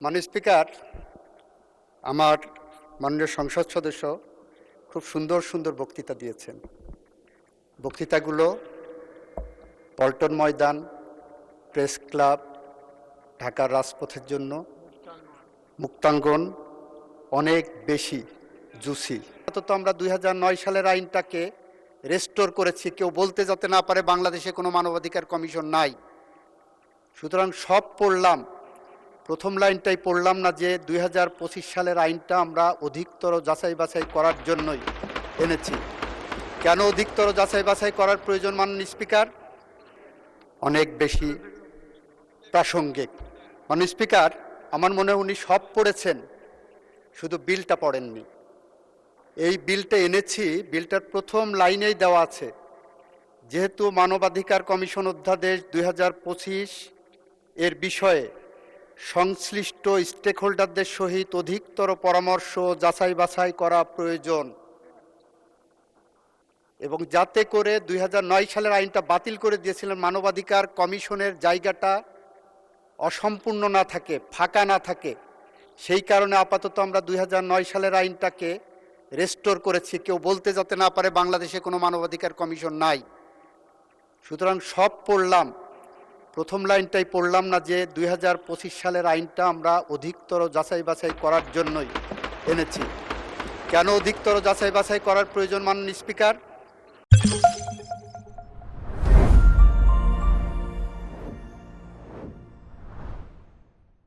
মাননীয় স্পিকার, আমার মাননীয় সংসদ সদস্য খুব সুন্দর সুন্দর বক্তৃতা দিয়েছেন। বক্তৃতাগুলো পল্টন ময়দান, প্রেস ক্লাব, ঢাকার রাজপথের জন্য, মুক্তাঙ্গন অনেক বেশি জুসি। তো আমরা 2009 সালের আইনটাকে রেস্টোর করেছি, কেউ বলতে যাতে না পারে বাংলাদেশে কোনো মানবাধিকার কমিশন নাই। সুতরাং সব পড়লাম, প্রথম লাইনটাই পড়লাম না যে 2025 সালের আইনটা আমরা অধিকতর যাচাই বাছাই করার জন্যই এনেছি। কেন অধিকতর যাচাই বাছাই করার প্রয়োজন মাননীয় স্পিকার? অনেক বেশি প্রাসঙ্গিক। মাননীয় স্পিকার, আমার মনে হয় উনি সব পড়েছেন, শুধু বিলটা পড়েননি। এই বিলটা এনেছি, বিলটার প্রথম লাইনেই দেওয়া আছে, যেহেতু মানবাধিকার কমিশন অধ্যাদেশ 2025 এর বিষয়ে সংশ্লিষ্ট স্টেকহোল্ডারদের সহিত অধিকতর পরামর্শ যাচাই বাছাই করা প্রয়োজন, এবং যাতে করে 2009 সালের আইনটা বাতিল করে দিয়েছিলেন, মানবাধিকার কমিশনের জায়গাটা অসম্পূর্ণ না থাকে, ফাঁকা না থাকে, সেই কারণে আপাতত আমরা 2009 সালের আইনটাকে রেস্টোর করেছি, কেউ বলতে যাতে না পারে বাংলাদেশে কোনো মানবাধিকার কমিশন নাই। সুতরাং সব পড়লাম, প্রথম লাইনটাই পড়লাম না যে 2025 সালের আইনটা আমরা অধিকতর যাচাই বাছাই করার জন্যই এনেছি। কেন অধিকতর যাচাই বাছাই করার প্রয়োজন মাননীয় স্পিকার?